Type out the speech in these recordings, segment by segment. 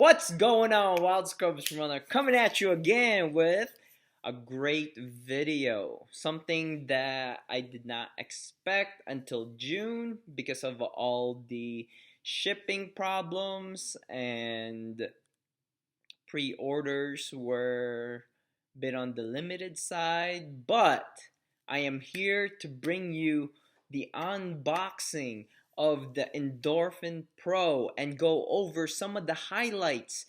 What's going on, Wild Scrubs Runner? Coming at you again with a great video. Something that I did not expect until June because of all the shipping problems and pre-orders were a bit on the limited side. But I am here to bring you the unboxing of the Endorphin Pro and go over some of the highlights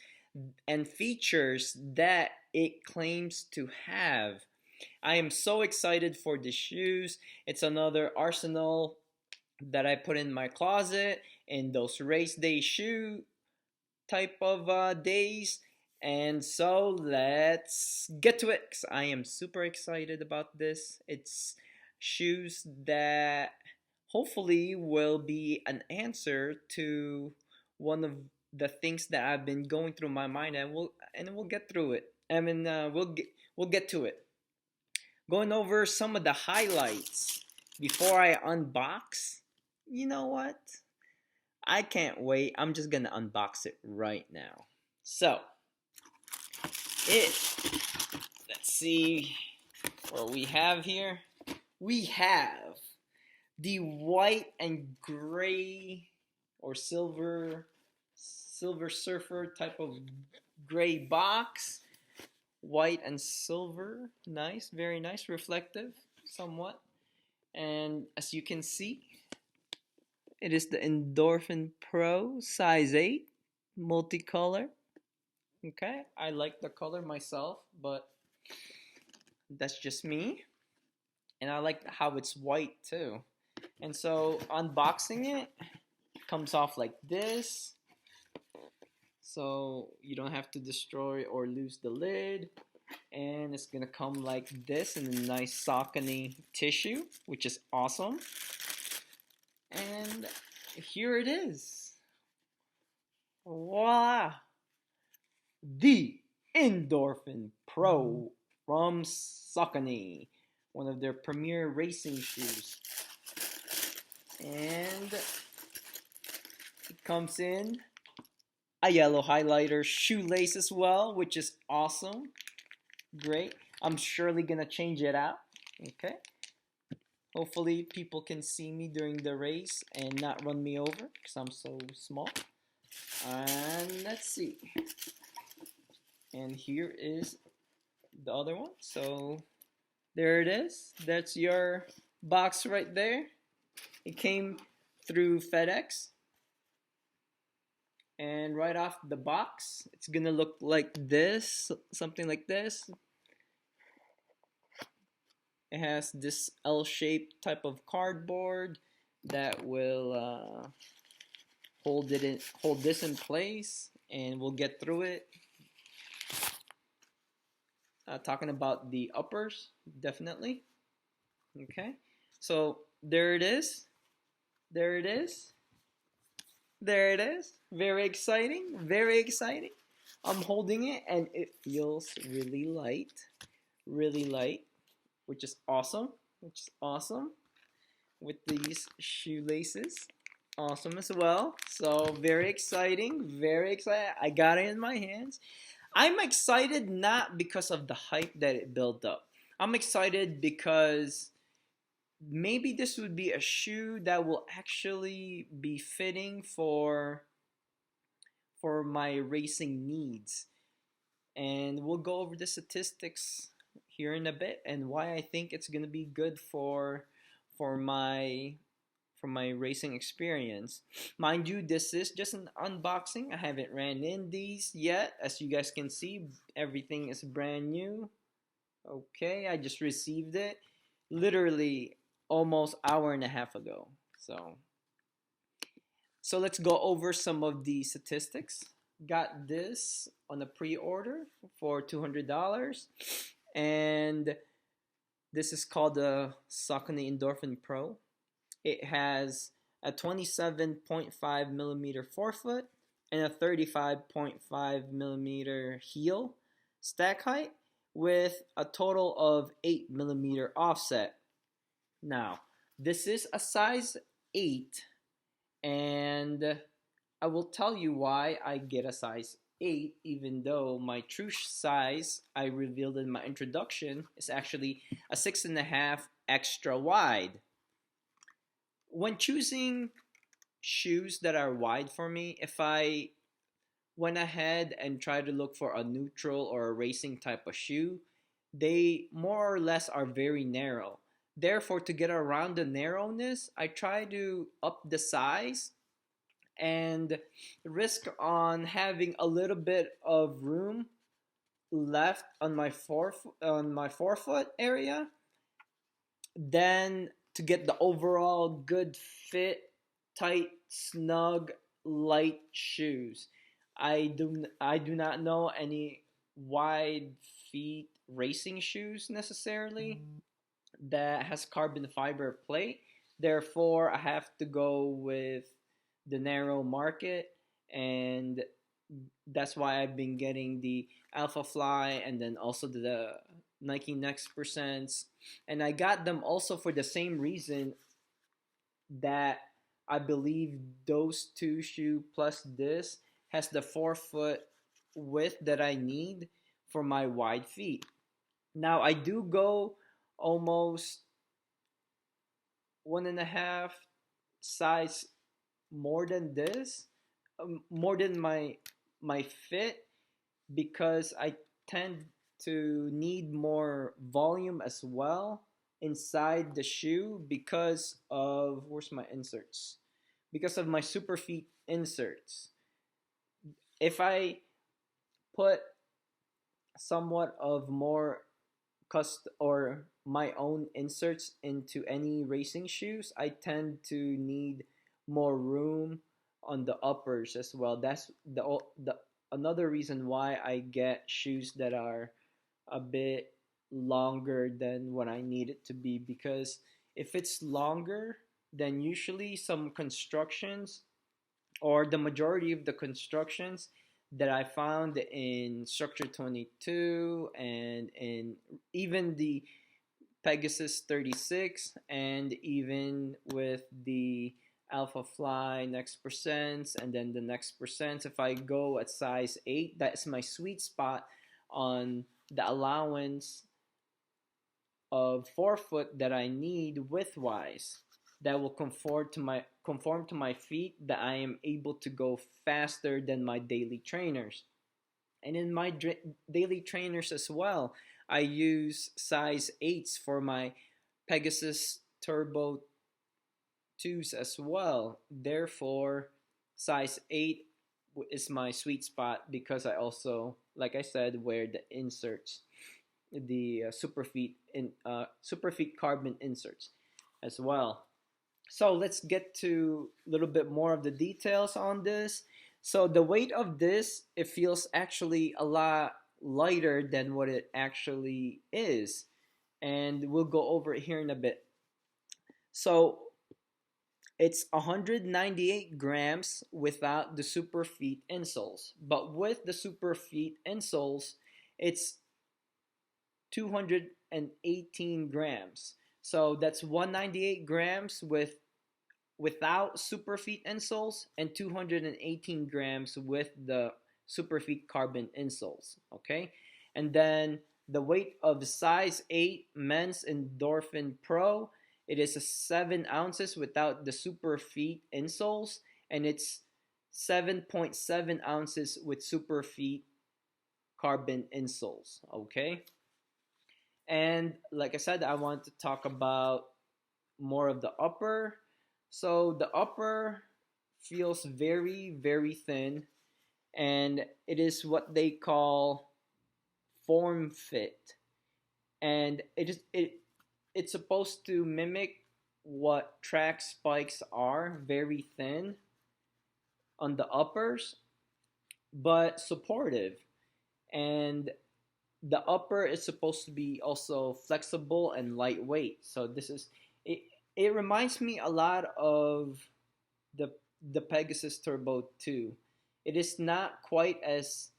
and features that it claims to have. I am so excited for the shoes. It's another arsenal that I put in my closet in those race day shoe type of days. And so let's get to it, 'cause I am super excited about this. It's shoes that hopefully will be an answer to one of the things that I've been going through my mind, and we'll get through it. We'll get to it. Going over some of the highlights before I unbox. You know what? I can't wait. I'm just gonna unbox it right now. So let's see what we have here. We have the white and gray or silver surfer type of gray box. White and silver, nice, very nice, reflective somewhat. And as you can see, it is the Endorphin Pro size 8 multicolor. Okay, I like the color myself, but that's just me. And I like how it's white too. And so unboxing it comes off like this. So you don't have to destroy or lose the lid. And it's gonna come like this in a nice Saucony tissue, which is awesome. And here it is. Voila! The Endorphin Pro from Saucony, one of their premier racing shoes. And it comes in a yellow highlighter shoelace as well, which is awesome. Great. I'm surely gonna change it out. Okay. Hopefully people can see me during the race and not run me over because I'm so small. And let's see. And here is the other one. So there it is. That's your box right there. It came through FedEx. And right off the box, it's gonna look like this, something like this. It has this L-shaped type of cardboard that will hold this in place, and we'll get through it. Talking about the uppers, definitely. Okay, so there it is. There it is. There it is. Very exciting. Very exciting. I'm holding it and it feels really light. Really light. Which is awesome. Which is awesome. With these shoelaces. Awesome as well. So very exciting. Very excited. I got it in my hands. I'm excited not because of the hype that it built up. I'm excited because maybe this would be a shoe that will actually be fitting for my racing needs. And we'll go over the statistics here in a bit and why I think it's gonna be good for my racing experience. Mind you, this is just an unboxing. I haven't ran in these yet. As you guys can see, everything is brand new. Okay, I just received it literally almost hour and a half ago. So let's go over some of the statistics. Got this on a pre-order for $200, and this is called the Saucony Endorphin Pro. It has a 27.5 millimeter forefoot and a 35.5 millimeter heel stack height with a total of 8 millimeter offset. Now, this is a size 8, and I will tell you why I get a size 8, even though my true size I revealed in my introduction is actually a 6.5 extra wide. When choosing shoes that are wide for me, if I went ahead and tried to look for a neutral or a racing type of shoe, they more or less are very narrow. Therefore, to get around the narrowness, I try to up the size and risk on having a little bit of room left on my forefoot area, then to get the overall good fit, tight, snug, light shoes. I do not know any wide feet racing shoes necessarily that has carbon fiber plate. Therefore, I have to go with the narrow market, and that's why I've been getting the Alphafly and then also the Nike Next Percents. And I got them also for the same reason that I believe those two shoe plus this has the 4 foot width that I need for my wide feet. Now I do go almost 1.5 size more than this, more than my fit, because I tend to need more volume as well inside the shoe because of where's my inserts? Because of my Superfeet inserts. If I put somewhat of more or my own inserts into any racing shoes, I tend to need more room on the uppers as well. That's the another reason why I get shoes that are a bit longer than what I need it to be, because if it's longer, then usually some constructions or the majority of the constructions that I found in Structure 22 and in even the Pegasus 36 and even with the Alphafly Next Percents and then the Next Percents, if I go at size 8, that's my sweet spot on the allowance of forefoot that I need width-wise, that will conform to my feet, that I am able to go faster than my daily trainers. And in my daily trainers as well, I use size 8s for my Pegasus Turbo 2s as well. Therefore, size 8 is my sweet spot because I also, like I said, wear the inserts, the Superfeet Carbon inserts as well. So let's get to a little bit more of the details on this. So the weight of this, it feels actually a lot lighter than what it actually is. And we'll go over it here in a bit. So it's 198 grams without the Superfeet insoles. But with the Superfeet insoles, it's 218 grams. So that's 198 grams without Superfeet insoles and 218 grams with the Superfeet Carbon insoles. Okay, and then the weight of the size 8 men's Endorphin Pro, it is 7 ounces without the Superfeet insoles, and it's 7.7 ounces with Superfeet Carbon insoles. Okay. And like I said, I want to talk about more of the upper. So the upper feels very, very thin, and it is what they call FORMFIT. And it's supposed to mimic what track spikes are, very thin on the uppers, but supportive. And the upper is supposed to be also flexible and lightweight. So this is it. It reminds me a lot of the Pegasus Turbo 2. It is not quite as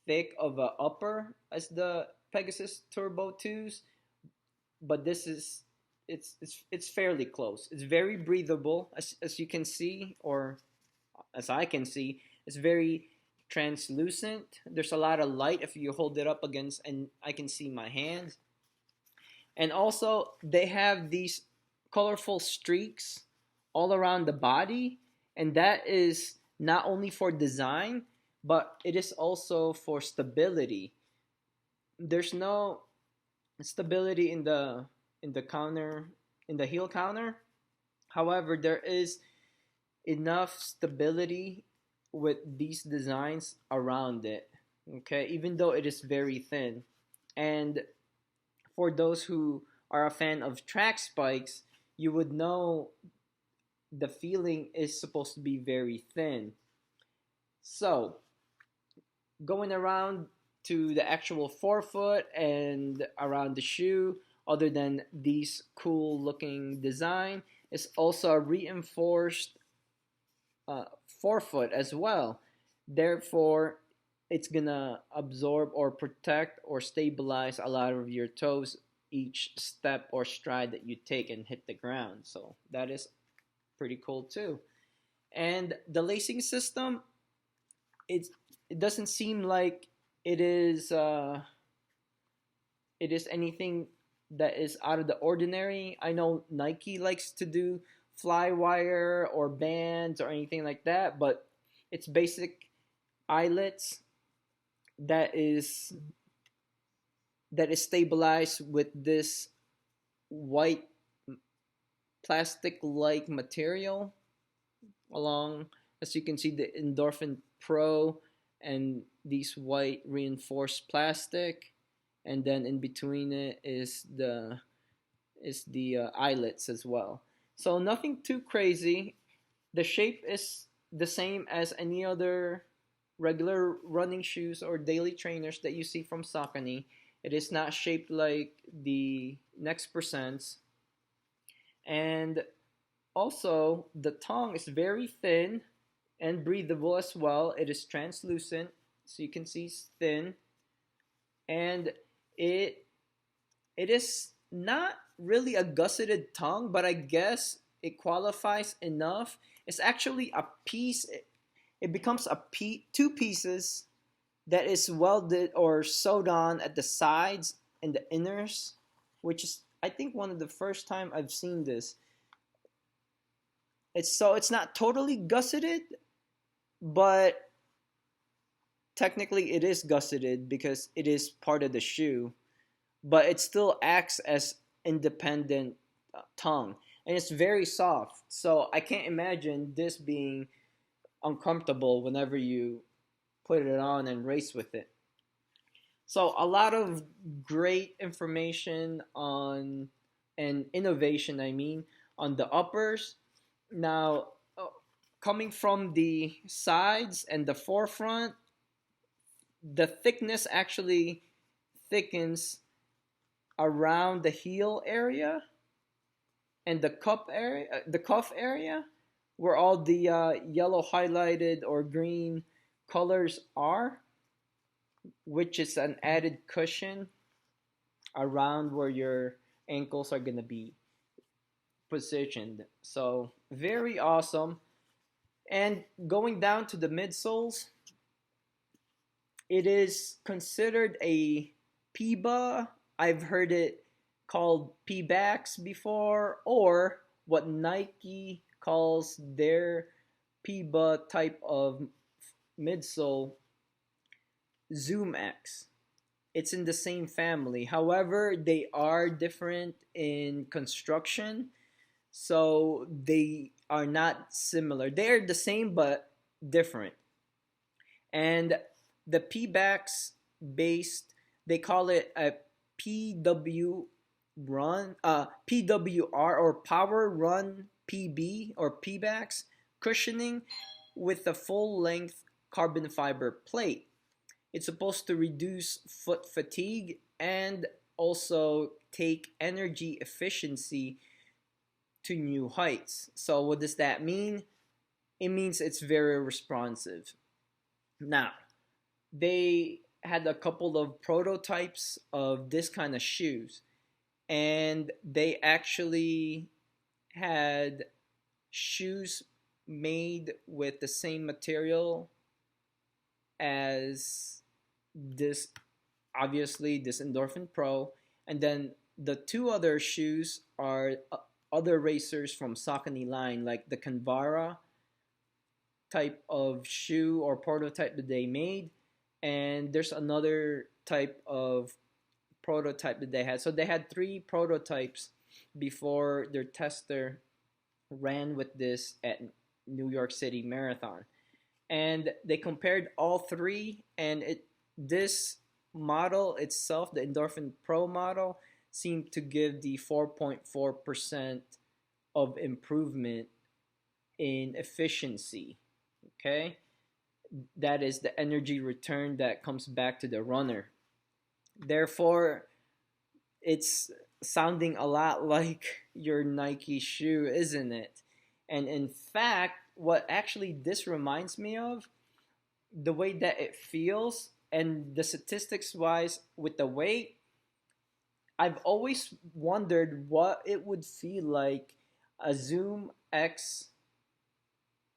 thick of a upper as the Pegasus Turbo 2s, but this is it's fairly close. It's very breathable, as you can see, or as I can see. It's very translucent. There's a lot of light if you hold it up against, and I can see my hands. And also, they have these colorful streaks all around the body, and that is not only for design, but it is also for stability. There's no stability in the counter, in the heel counter. However, there is enough stability with these designs around it. Okay, even though it is very thin. And for those who are a fan of track spikes, you would know the feeling is supposed to be very thin. So, going around to the actual forefoot and around the shoe, other than these cool looking design, is also a reinforced forefoot as well. Therefore, it's gonna absorb or protect or stabilize a lot of your toes each step or stride that you take and hit the ground. So that is pretty cool too. And the lacing system, it doesn't seem like it is anything that is out of the ordinary. I know Nike likes to do fly wire or bands or anything like that, but it's basic eyelets that is stabilized with this white plastic-like material along, as you can see, the Endorphin Pro and these white reinforced plastic, and then in between it is the eyelets as well. So nothing too crazy. The shape is the same as any other regular running shoes or daily trainers that you see from Saucony. It is not shaped like the Next Percents. And also, the tongue is very thin and breathable as well. It is translucent, so you can see it's thin. And it is not really a gusseted tongue, but I guess it qualifies enough. It's actually a piece. It becomes two pieces that is welded or sewed on at the sides and the inners, which is, I think, one of the first time I've seen this. It's not totally gusseted, but technically it is gusseted because it is part of the shoe, but it still acts as independent tongue, and it's very soft. So I can't imagine this being uncomfortable whenever you put it on and race with it. So a lot of great information on, and innovation, I mean, on the uppers. Now, coming from the sides and the forefront, the thickness actually thickens around the heel area and the cuff area, where all the yellow highlighted or green colors are, which is an added cushion around where your ankles are going to be positioned. So very awesome. And going down to the midsoles, it is considered a PeBa. I've heard it called PBAX before, or what Nike calls their PeBa type of midsole, Zoom X. It's in the same family. However, they are different in construction, so they are not similar. They are the same but different. And the PBAX based, they call it a PWR or Power Run PB or PBAX cushioning with a full length carbon fiber plate. It's supposed to reduce foot fatigue and also take energy efficiency to new heights. So what does that mean? It means it's very responsive. Now, they had a couple of prototypes of this kind of shoes, and they actually had shoes made with the same material as this, obviously this Endorphin Pro, and then the two other shoes are other racers from Saucony line, like the Kinvara type of shoe or prototype that they made, and there's another type of prototype that they had. So they had three prototypes before their tester ran with this at New York City Marathon. And they compared all three, and this model itself, the Endorphin Pro model, seemed to give the 4.4% of improvement in efficiency. Okay, that is the energy return that comes back to the runner. Therefore, it's sounding a lot like your Nike shoe, isn't it? And in fact, what actually this reminds me of, the way that it feels and the statistics wise with the weight, I've always wondered what it would feel like a Zoom X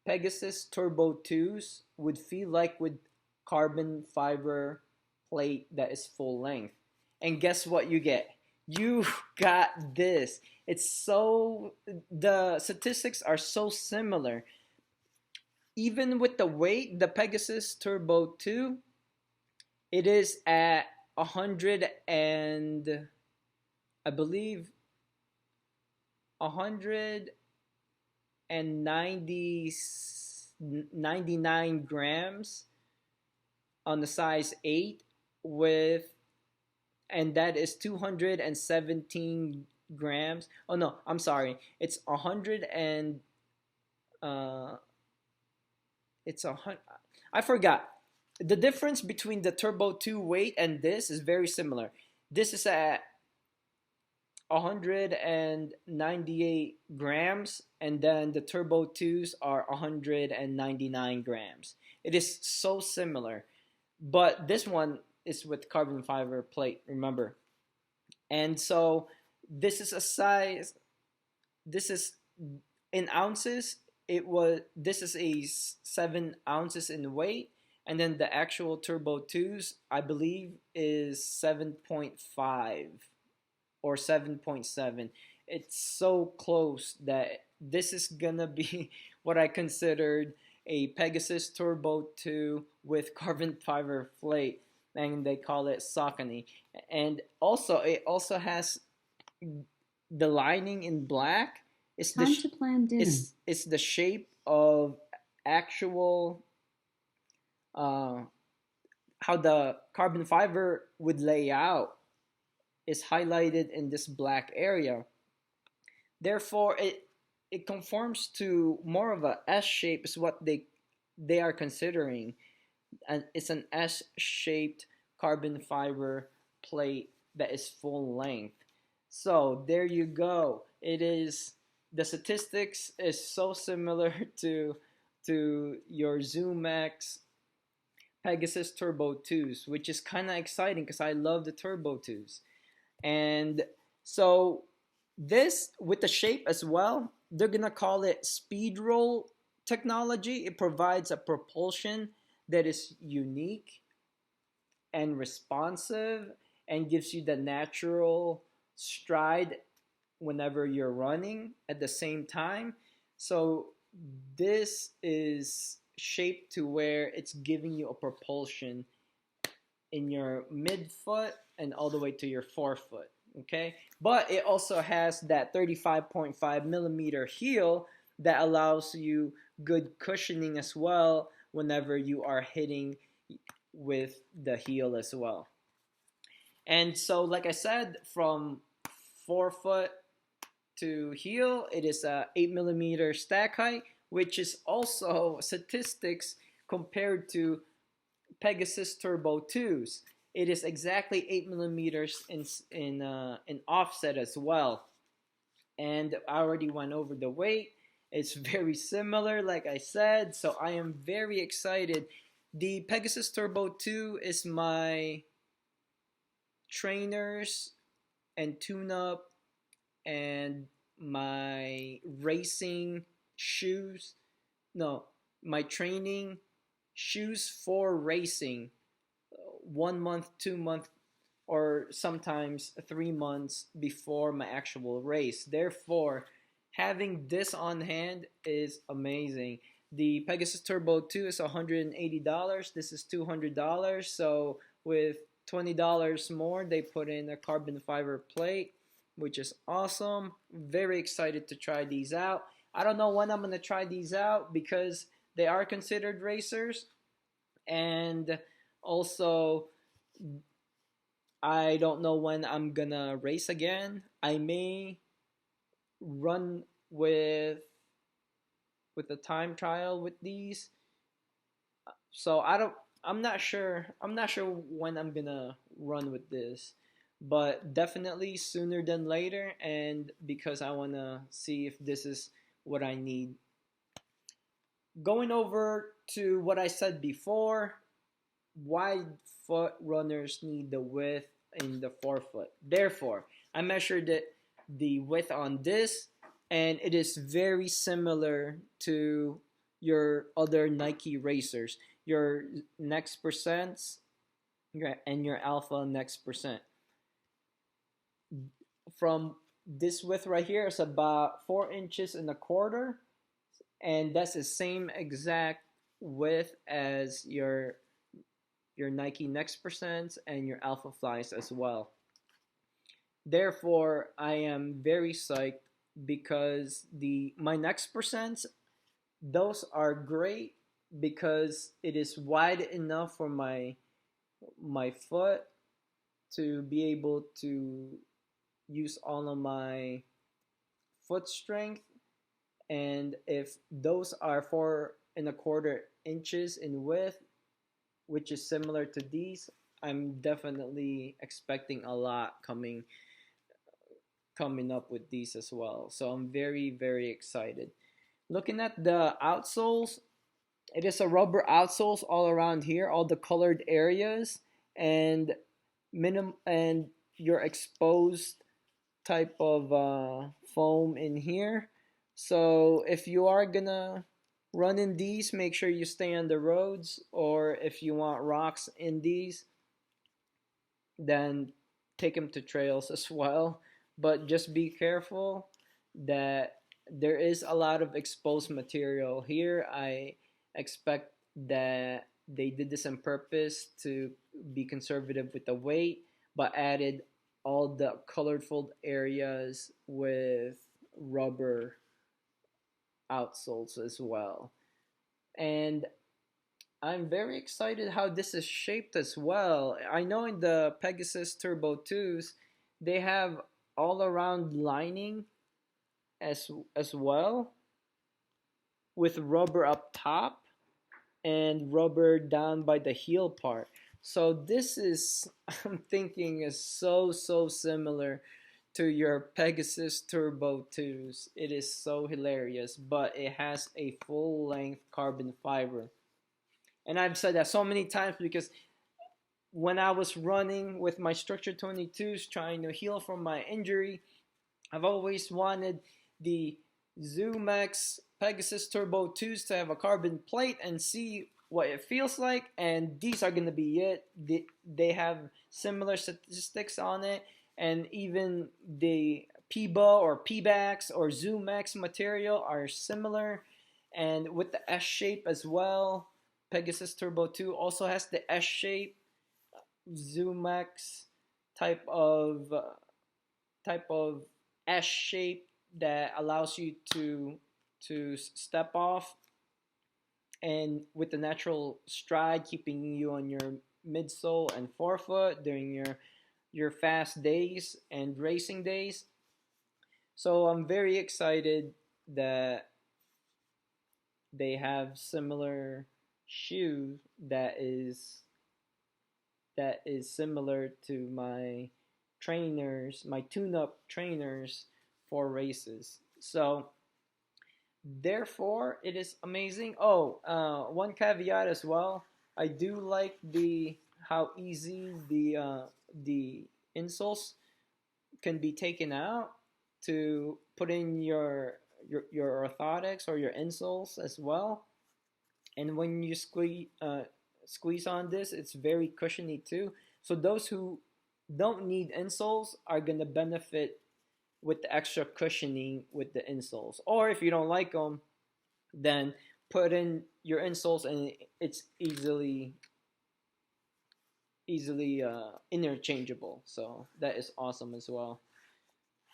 Pegasus Turbo 2s would feel like with carbon fiber plate that is full length. And guess what you get? You got this. It's so, the statistics are so similar. Even with the weight, the Pegasus Turbo 2, it is at 100 and I believe 199 grams on the size 8 with, and that is 217 grams. Oh no, I'm sorry. It's 100 and it's 100. I forgot. The difference between the Turbo 2 weight and this is very similar. This is at 198 grams, and then the Turbo 2s are 199 grams. It is so similar, but this one is with carbon fiber plate, remember. And so this is a size, this is in ounces, this is a 7 ounces in weight, and then the actual Turbo 2s, I believe, is 7.5 or 7.7. It's so close that this is gonna be what I considered a Pegasus Turbo 2 with carbon fiber plate, and they call it Saucony. And also, it also has the lining in black. It's Time to plan dinner. It's the shape of actual how the carbon fiber would lay out is highlighted in this black area. Therefore, it conforms to more of a S shape is what they are considering, and it's an S-shaped carbon fiber plate that is full length. So there you go. It is, the statistics is so similar to your Zoom X Pegasus Turbo 2s, which is kind of exciting because I love the Turbo 2s. And so this, with the shape as well, they're gonna call it SPEEDROLL technology. It provides a propulsion that is unique and responsive and gives you the natural stride whenever you're running at the same time. So this is shaped to where it's giving you a propulsion in your midfoot and all the way to your forefoot. Okay, but it also has that 35.5 millimeter heel that allows you good cushioning as well whenever you are hitting with the heel as well. And so, like I said, from forefoot to heel, it is a 8 millimeter stack height, which is also statistics compared to Pegasus Turbo 2s. It is exactly 8 millimeters in offset as well. And I already went over the weight. It's very similar, like I said, so I am very excited. The Pegasus Turbo 2 is my trainers and tune-up and my racing shoes. No, my training shoes for racing 1 month, 2 month, or sometimes 3 months before my actual race. Therefore, having this on hand is amazing. The Pegasus Turbo 2 is $180. This is $200. So with $20 more, they put in a carbon fiber plate, which is awesome. Very excited to try these out. I don't know when I'm going to try these out because they are considered racers. And also, I don't know when I'm going to race again. I may run with a time trial with these. So I'm not sure when I'm going to run with this, but definitely sooner than later, and because I want to see if this is what I need. Going over to what I said before, wide foot runners need the width in the forefoot. Therefore, I measured the width on this, and it is very similar to your other Nike racers, your next percents and your Alpha next percent. From this width right here is about 4.25 inches, and that's the same exact width as your Nike next percents and your Alphaflys as well. Therefore, I am very psyched because my next percents, those are great because it is wide enough for my foot to be able to use all of my foot strength. And if those are 4.25 inches in width, which is similar to these, I'm definitely expecting a lot coming up with these as well. So I'm very, very excited. Looking at the outsoles, it is a rubber outsoles all around here, all the colored areas, and your exposed type of foam in here. So if you are gonna run in these, make sure you stay on the roads, or if you want rocks in these, then take them to trails as well. But just be careful that there is a lot of exposed material here. I expect that they did this on purpose to be conservative with the weight, but added all the colorful areas with rubber outsoles as well. And I'm very excited how this is shaped as well. I know in the Pegasus Turbo 2s, they have all around lining as well, with rubber up top and rubber down by the heel part. So this is, I'm thinking, is so similar to your Pegasus Turbo 2s. It is so hilarious, but it has a full length carbon fiber. And I've said that so many times because when I was running with my Structure 22s trying to heal from my injury, I've always wanted the ZoomX Pegasus Turbo 2s to have a carbon plate and see what it feels like, and these are going to be it. They have similar statistics on it, and even the PeBa or PBAX or ZoomX material are similar, and with the S shape as well. Pegasus Turbo 2 also has the S shape, ZoomX type of S shape that allows you to step off, and with the natural stride keeping you on your midsole and forefoot during your fast days and racing days. So I'm very excited that they have similar shoe that is similar to my trainers, my tune-up trainers for races. So therefore, it is amazing. Oh, one caveat as well. I do like how easy the insoles can be taken out to put in your orthotics or your insoles as well. and when you squeeze on this, it's very cushiony too. So those who don't need insoles are gonna benefit with the extra cushioning with the insoles. Or if you don't like them, then put in your insoles and it's easily interchangeable. So that is awesome as well.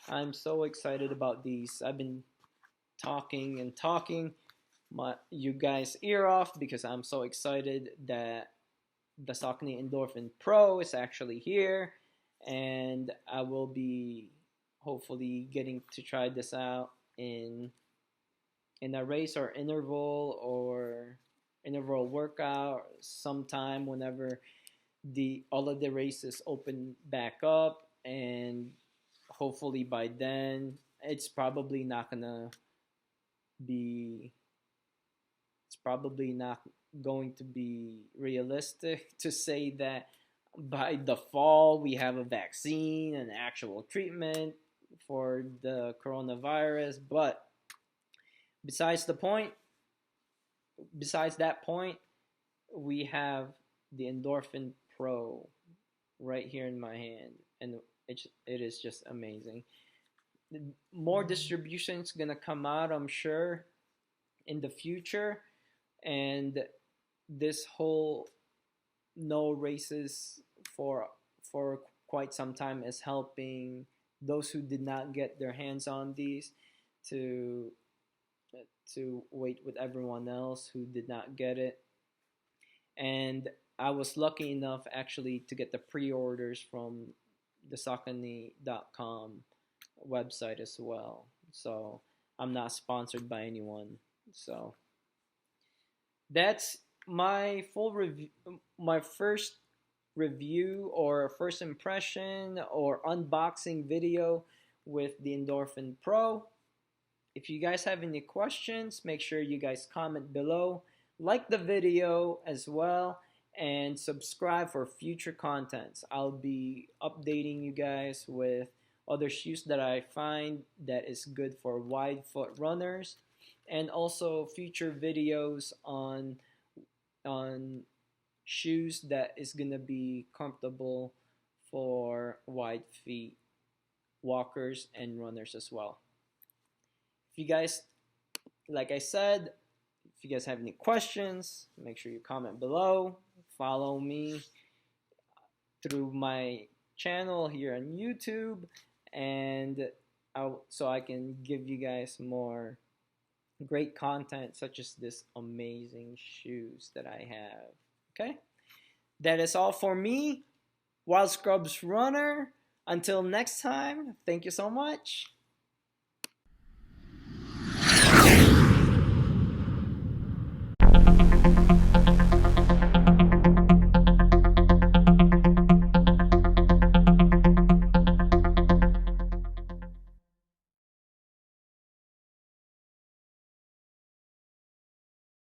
I'm so excited about these. I've been talking and talking you guys' ear off because I'm so excited that the Saucony Endorphin Pro is actually here, and I will be hopefully getting to try this out in a race or interval workout sometime whenever all of the races open back up, and hopefully by then it's probably not going to be realistic to say that by the fall we have a vaccine and actual treatment for the coronavirus. But besides that point, we have the Endorphin Pro right here in my hand, and it is just amazing. More distribution's gonna come out, I'm sure, in the future, and this whole no races for quite some time is helping those who did not get their hands on these to wait with everyone else who did not get it. And I was lucky enough actually to get the pre-orders from the Saucony.com website as well. So I'm not sponsored by anyone. So that's my full review, my first review or first impression or unboxing video with the Endorphin Pro. If you guys have any questions, make sure you guys comment below, like the video as well, and subscribe for future contents. I'll be updating you guys with other shoes that I find that is good for wide foot runners, and also future videos on shoes that is gonna be comfortable for wide feet walkers and runners as well. If you guys, like I said, if you guys have any questions, make sure you comment below. Follow me through my channel here on YouTube, and so I can give you guys more great content such as this amazing shoes that I have. Okay, that is all for me, Wild Scrubs Runner. Until next time, thank you so much.